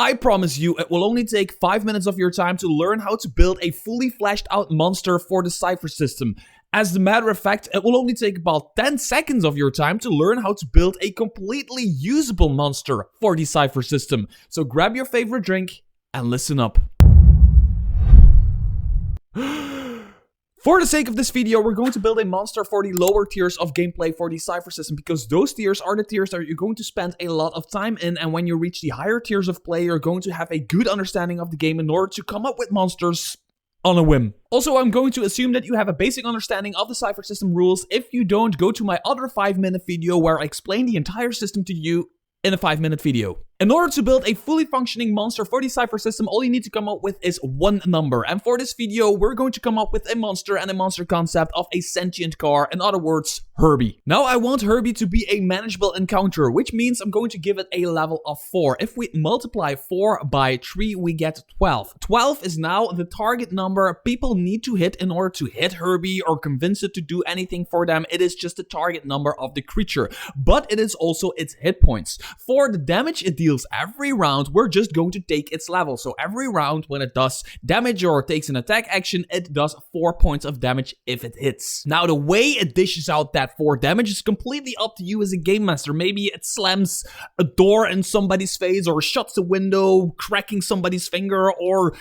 I promise you, it will only take 5 minutes of your time to learn how to build a fully fleshed out monster for the Cypher system. As a matter of fact, it will only take about 10 seconds of your time to learn how to build a completely usable monster for the Cypher system. So grab your favorite drink and listen up. For the sake of this video, we're going to build a monster for the lower tiers of gameplay for the Cypher system, because those tiers are the tiers that you're going to spend a lot of time in, and when you reach the higher tiers of play, you're going to have a good understanding of the game in order to come up with monsters on a whim. Also, I'm going to assume that you have a basic understanding of the Cypher system rules. If you don't, go to my other 5-minute video where I explain the entire system to you in a 5-minute video. In order to build a fully functioning monster for the Cypher system, all you need to come up with is one number. And for this video, we're going to come up with a monster and a monster concept of a sentient car. In other words, Herbie. Now, I want Herbie to be a manageable encounter, which means I'm going to give it a level of 4. If we multiply 4 by 3, we get 12. 12 is now the target number people need to hit in order to hit Herbie or convince it to do anything for them. It is just the target number of the creature, but it is also its hit points. For the damage it deals every round, we're just going to take its level. So every round when it does damage or takes an attack action, it does 4 points of damage if it hits. Now, the way it dishes out that 4 damage is completely up to you as a game master. Maybe it slams a door in somebody's face, or shuts a window, cracking somebody's finger, or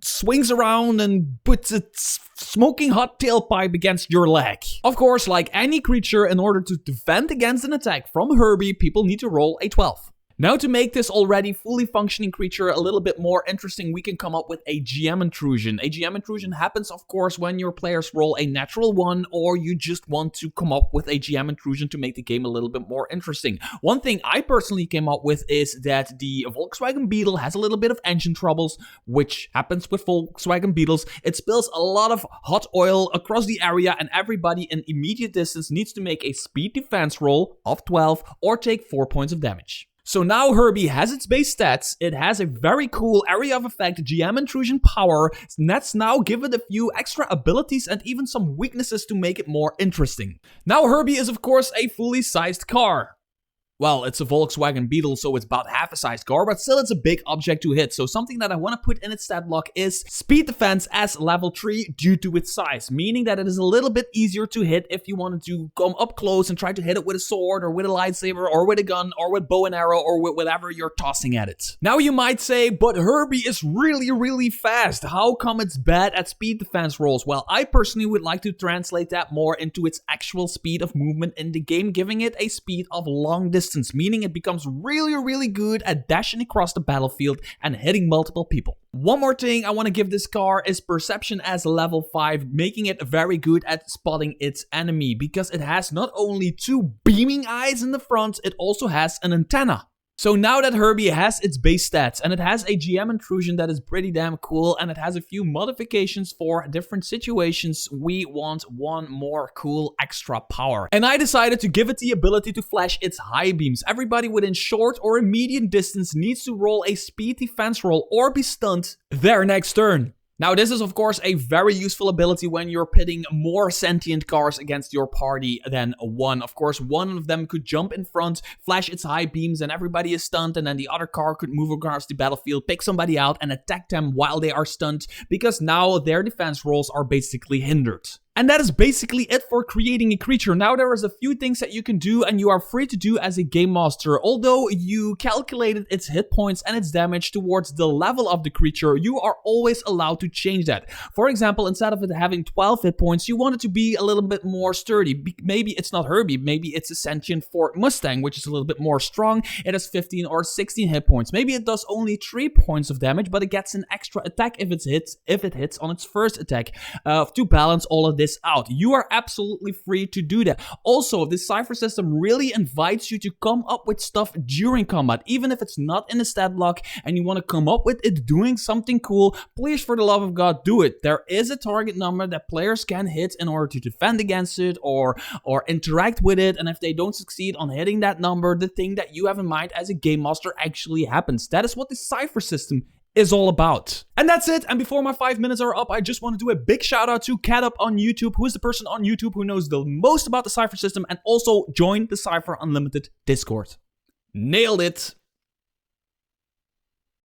swings around and puts its smoking hot tailpipe against your leg. Of course, like any creature, in order to defend against an attack from Herbie, people need to roll a 12. Now, to make this already fully functioning creature a little bit more interesting, we can come up with a GM intrusion. A GM intrusion happens, of course, when your players roll a natural 1, or you just want to come up with a GM intrusion to make the game a little bit more interesting. One thing I personally came up with is that the Volkswagen Beetle has a little bit of engine troubles, which happens with Volkswagen Beetles. It spills a lot of hot oil across the area, and everybody in immediate distance needs to make a speed defense roll of 12 or take 4 points of damage. So now Herbie has its base stats. It has a very cool area of effect GM intrusion power. Let's now give it a few extra abilities and even some weaknesses to make it more interesting. Now, Herbie is of course a fully sized car. Well, it's a Volkswagen Beetle, so it's about half a sized car, but still it's a big object to hit. So something that I want to put in its stat block is speed defense as level 3 due to its size, meaning that it is a little bit easier to hit if you wanted to come up close and try to hit it with a sword or with a lightsaber or with a gun or with bow and arrow or with whatever you're tossing at it. Now you might say, but Herbie is really fast. How come it's bad at speed defense rolls? Well, I personally would like to translate that more into its actual speed of movement in the game, giving it a speed of long distance, meaning it becomes really good at dashing across the battlefield and hitting multiple people. One more thing I want to give this car is perception as level 5, making it very good at spotting its enemy, because it has not only 2 beaming eyes in the front, it also has an antenna. So now that Herbie has its base stats, and it has a GM intrusion that is pretty damn cool, and it has a few modifications for different situations, we want one more cool extra power. And I decided to give it the ability to flash its high beams. Everybody within short or immediate distance needs to roll a speed defense roll or be stunned their next turn. Now, this is of course a very useful ability when you're pitting more sentient cars against your party than one. Of course, one of them could jump in front, flash its high beams, and everybody is stunned, and then the other car could move across the battlefield, pick somebody out, and attack them while they are stunned, because now their defense rolls are basically hindered. And that is basically it for creating a creature. Now, there is a few things that you can do, and you are free to do as a game master. Although you calculated its hit points and its damage towards the level of the creature, you are always allowed to change that. For example, instead of it having 12 hit points, you want it to be a little bit more sturdy. Maybe it's not Herbie, maybe it's a sentient Ford Mustang, which is a little bit more strong. It has 15 or 16 hit points. Maybe it does only 3 points of damage, but it gets an extra attack if it hits on its first attack, to balance all of this out. You are absolutely free to do that. Also, this Cypher system really invites you to come up with stuff during combat, even if it's not in the stat block and you want to come up with it doing something cool. Please, for the love of God, do it. There is a target number that players can hit in order to defend against it or interact with it, and if they don't succeed on hitting that number, the thing that you have in mind as a game master actually happens. That is what the Cypher system is all about. And that's it. And before my 5 minutes are up, I just want to do a big shout out to Cadup on YouTube, who is the person on YouTube who knows the most about the Cypher system, and also join the Cypher Unlimited Discord. Nailed it.